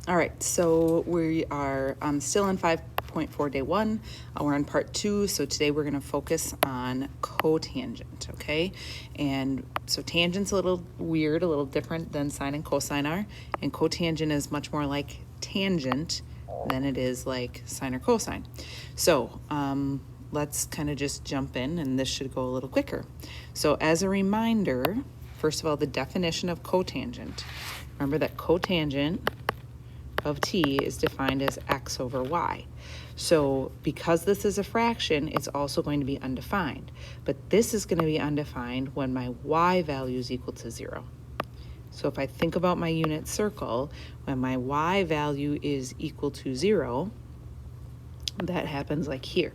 All right, so we are still on 5.4 day 1. We're on part 2, so today we're going to focus on cotangent, okay? And so tangent's a little weird, a little different than sine and cosine are, and cotangent is much more like tangent than it is like sine or cosine. So let's kind of just jump in, and this should go a little quicker. So as a reminder, first of all, the definition of cotangent. Remember that cotangent of t is defined as x over y. So because this is a fraction, it's also going to be undefined. But this is going to be undefined when my y value is equal to 0. So if I think about my unit circle, when my y value is equal to 0, that happens like here.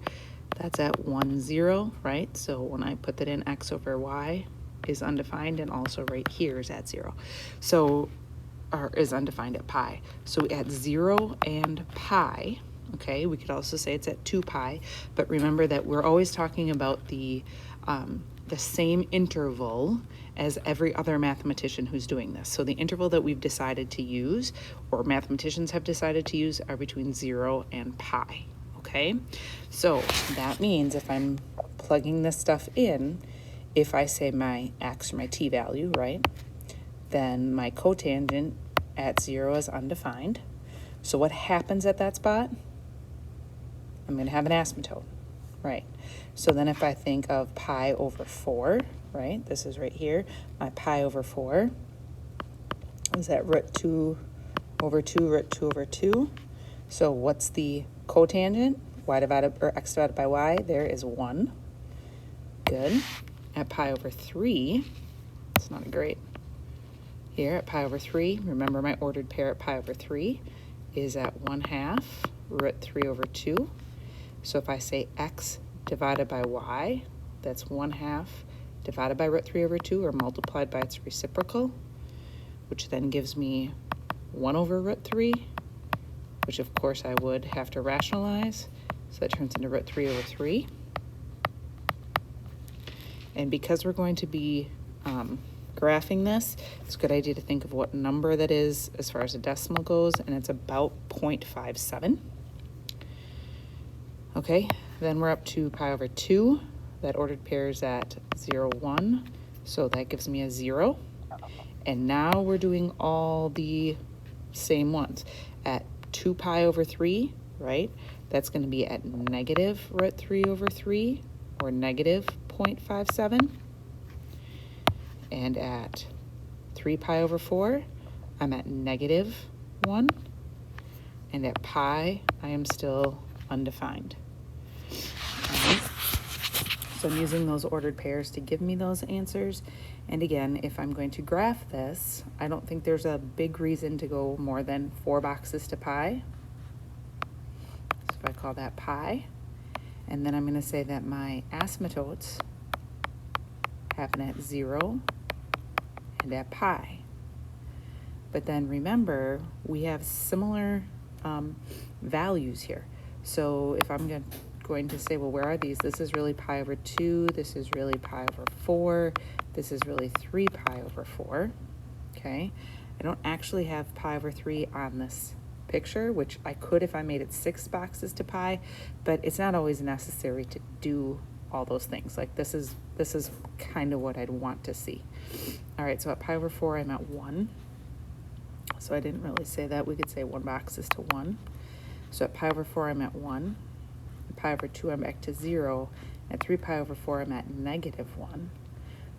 That's at 1, 0, right? So when I put that in, x over y is undefined, and also right here is at 0. So or is undefined at pi. So at 0 and pi, okay, we could also say it's at 2 pi, but remember that we're always talking about the same interval as every other mathematician who's doing this. So the interval that we've decided to use, or mathematicians have decided to use, are between 0 and pi, okay? So that means if I'm plugging this stuff in, if I say my x or my t value, right, then my cotangent at 0 is undefined. So what happens at that spot? I'm going to have an asymptote, right? So then if I think of pi over 4, right, this is right here, my pi over 4 is at root 2 over 2, root 2 over 2. So what's the cotangent? Y divided, or x divided by y, there is 1. Good. At pi over 3, it's not great. Here at pi over 3, remember my ordered pair at pi over 3 is at 1/2 root 3 over 2. So if I say x divided by y, that's 1/2 divided by root 3 over 2, or multiplied by its reciprocal, which then gives me 1 over root 3, which of course I would have to rationalize. So that turns into root 3 over 3. And because we're going to be graphing this, it's a good idea to think of what number that is as far as a decimal goes, and it's about 0.57. Okay, then we're up to pi over 2. That ordered pair is at 0, 1, so that gives me a 0. And now we're doing all the same ones. At 2 pi over 3, right, that's going to be at negative root 3 over 3, or negative 0.57. And at 3 pi over 4, I'm at negative 1. And at pi, I am still undefined. Right. So I'm using those ordered pairs to give me those answers. And again, if I'm going to graph this, I don't think there's a big reason to go more than 4 boxes to pi. So if I call that pi, and then I'm going to say that my asymptotes happen at 0 and at pi. But then remember, we have similar values here. So if I'm going to say, well, where are these? This is really pi over 2. This is really pi over 4. This is really 3 pi over 4. Okay. I don't actually have pi over 3 on this picture, which I could if I made it 6 boxes to pi, but it's not always necessary to do all those things. Like this is kind of what I'd want to see. All right, so at pi over 4, I'm at 1. So I didn't really say that. We could say 1 box is to 1. So at pi over 4, I'm at 1. At pi over 2, I'm back to 0. At 3 pi over 4, I'm at negative 1.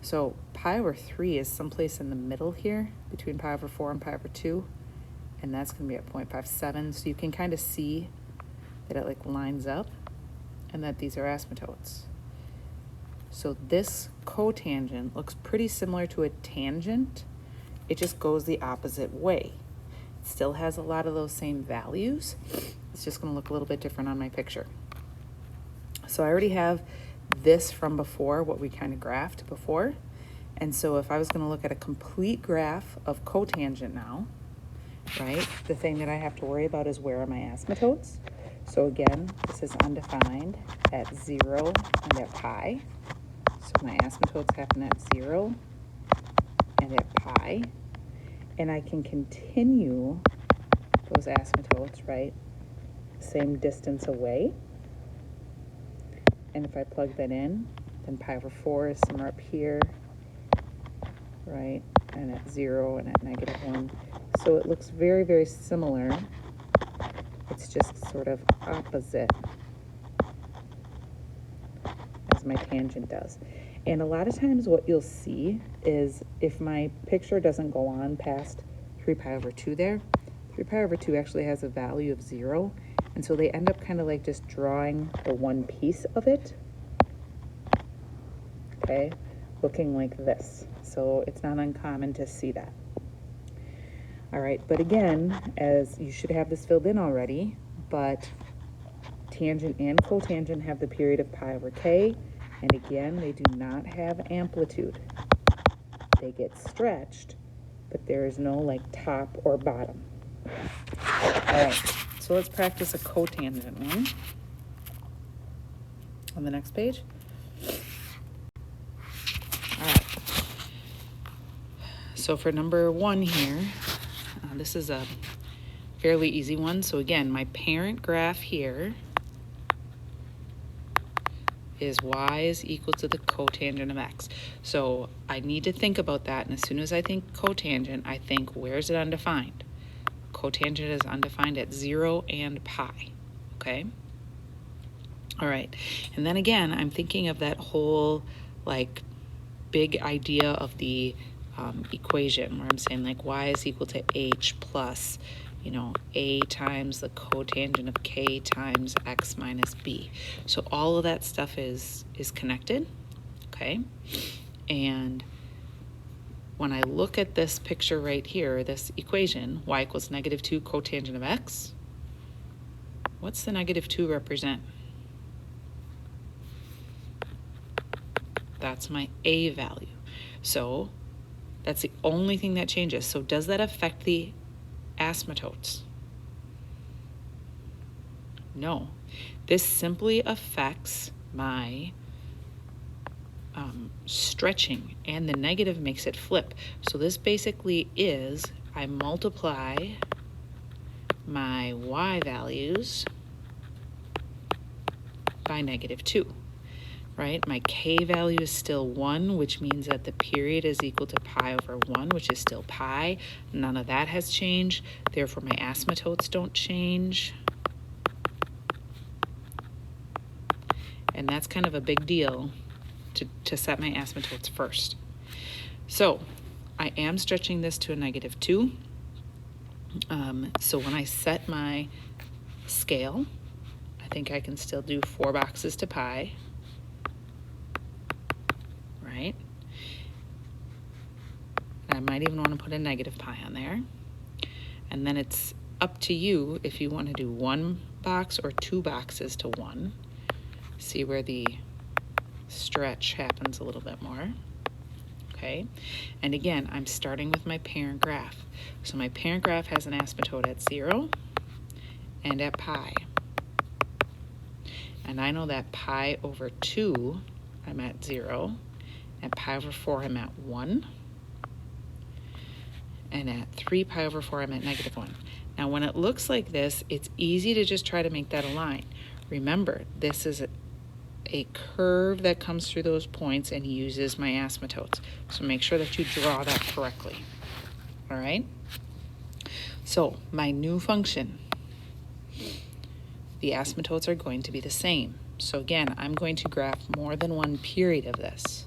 So pi over 3 is someplace in the middle here between pi over 4 and pi over 2. And that's going to be at 0.57. So you can kind of see that it like lines up and that these are asymptotes. So this cotangent looks pretty similar to a tangent. It just goes the opposite way. It still has a lot of those same values. It's just going to look a little bit different on my picture. So I already have this from before, what we kind of graphed before. And so if I was going to look at a complete graph of cotangent now, right, the thing that I have to worry about is where are my asymptotes. So again, this is undefined at 0 and at pi. So my asymptotes happen at 0 and at pi. And I can continue those asymptotes, right? Same distance away. And if I plug that in, then pi over 4 is somewhere up here, right? And at 0 and at -1. So it looks very, very similar. It's just sort of opposite as my tangent does. And a lot of times what you'll see is if my picture doesn't go on past 3 pi over 2 there, 3 pi over 2 actually has a value of 0. And so they end up kind of like just drawing the one piece of it, okay, looking like this. So it's not uncommon to see that. All right, but again, as you should have this filled in already, but tangent and cotangent have the period of pi over k, and again, they do not have amplitude. They get stretched, but there is no like top or bottom. All right, so let's practice a cotangent one on the next page. All right, so for number 1 here, this is a fairly easy one. So again, my parent graph here is y is equal to the cotangent of x. So I need to think about that, and as soon as I think cotangent, I think, where is it undefined? Cotangent is undefined at 0 and pi, okay? All right, and then again, I'm thinking of that whole like big idea of the equation where I'm saying like y is equal to h plus, you know, a times the cotangent of k times x minus b. So all of that stuff is connected, okay? And when I look at this picture right here, this equation, y equals -2 cotangent of x, what's the -2 represent? That's my a value. So that's the only thing that changes. So does that affect the asymptotes? No. This simply affects my stretching, and the negative makes it flip. So this basically is, I multiply my y values by -2. Right? My k value is still 1, which means that the period is equal to pi over 1, which is still pi. None of that has changed. Therefore, my asymptotes don't change. And that's kind of a big deal to set my asymptotes first. So I am stretching this to a -2. So when I set my scale, I think I can still do 4 boxes to pi. Right? I might even want to put a negative pi on there. And then it's up to you if you want to do 1 box or 2 boxes to 1. See where the stretch happens a little bit more. Okay? And again, I'm starting with my parent graph. So my parent graph has an asymptote at 0 and at pi. And I know that pi over 2, I'm at 0. At pi over 4, I'm at 1. And at 3 pi over 4, I'm at -1. Now, when it looks like this, it's easy to just try to make that a line. Remember, this is a curve that comes through those points and uses my asymptotes. So make sure that you draw that correctly. All right? So my new function, the asymptotes are going to be the same. So again, I'm going to graph more than one period of this.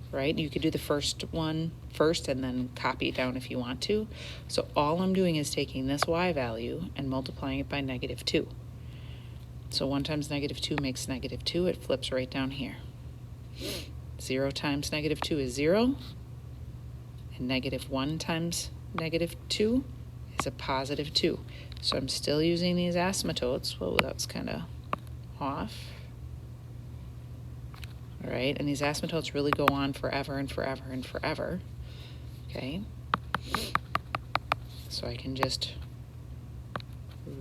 Right? You could do the first one first and then copy it down if you want to. So all I'm doing is taking this y value and multiplying it by -2. So 1 times -2 makes -2. It flips right down here. 0 times -2 is 0. And -1 times -2 is a +2. So I'm still using these asymptotes. Well, that's kind of off. All right, and these asymptotes really go on forever and forever and forever, okay? So I can just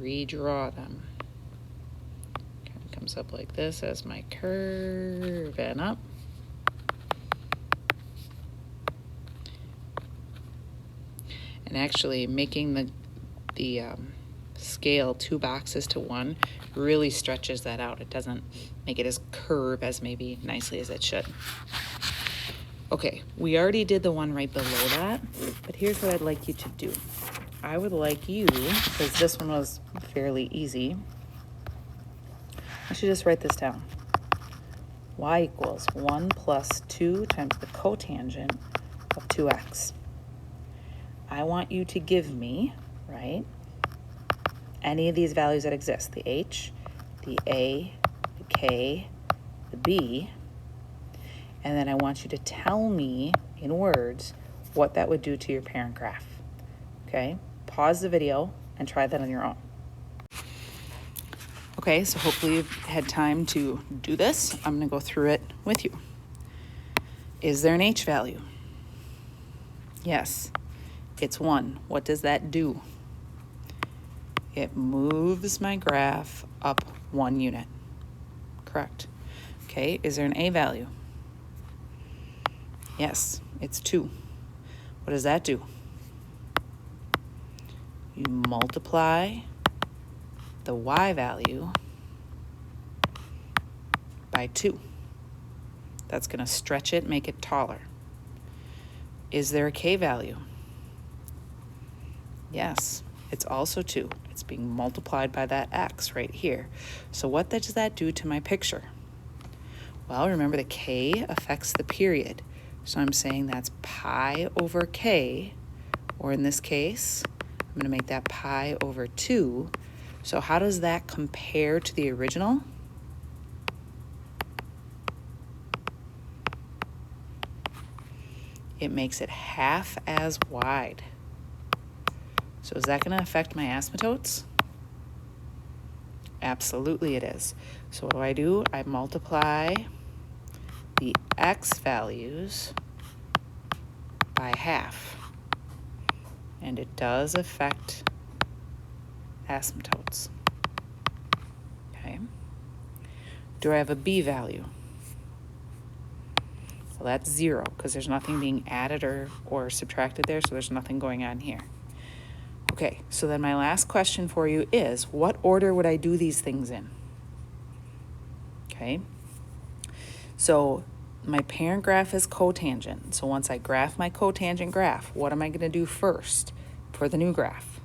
redraw them. Kind of comes up like this as my curve and up. And actually making the scale 2 boxes to 1 really stretches that out. It doesn't make it as curved as maybe nicely as it should. Okay, we already did the one right below that, but here's what I'd like you to do. I would like you, because this one was fairly easy, I should just write this down. Y equals 1 plus 2 times the cotangent of 2x. I want you to give me, right, any of these values that exist, the h, the a, the k, the b, and then I want you to tell me in words what that would do to your parent graph, okay? Pause the video and try that on your own. Okay, so hopefully you've had time to do this. I'm gonna go through it with you. Is there an h value? Yes, it's 1. What does that do? It moves my graph up 1 unit. Correct. Okay, is there an a value? Yes, it's 2. What does that do? You multiply the y value by 2. That's going to stretch it, make it taller. Is there a k value? Yes, it's also 2. It's being multiplied by that x right here. So what does that do to my picture? Well, remember the k affects the period. So I'm saying that's pi over k, or in this case, I'm going to make that pi over 2. So how does that compare to the original? It makes it half as wide. So is that going to affect my asymptotes? Absolutely it is. So what do? I multiply the x values by half. And it does affect asymptotes. Okay. Do I have a b value? Well, that's 0 because there's nothing being added or subtracted there, so there's nothing going on here. Okay, so then my last question for you is, what order would I do these things in? Okay, so my parent graph is cotangent. So once I graph my cotangent graph, what am I going to do first for the new graph?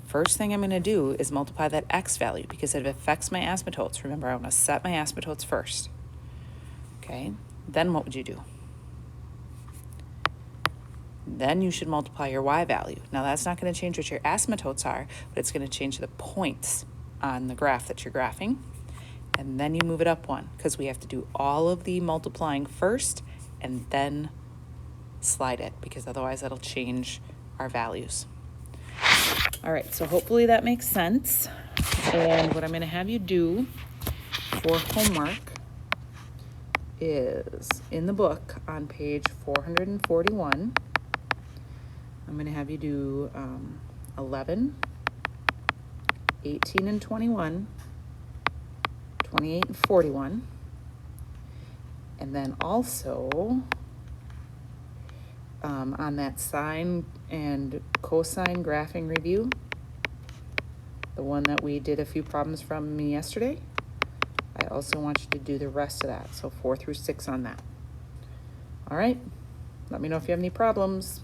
First thing I'm going to do is multiply that x value because it affects my asymptotes. Remember, I want to set my asymptotes first. Okay, then what would you do? Then you should multiply your y value. Now that's not going to change what your asymptotes are, but it's going to change the points on the graph that you're graphing. And then you move it up 1 because we have to do all of the multiplying first and then slide it because otherwise that'll change our values. All right, so hopefully that makes sense. And what I'm going to have you do for homework is in the book on page 441, I'm going to have you do 11, 18 and 21, 28 and 41, and then also on that sine and cosine graphing review, the one that we did a few problems from yesterday, I also want you to do the rest of that, so 4 through 6 on that. All right, let me know if you have any problems.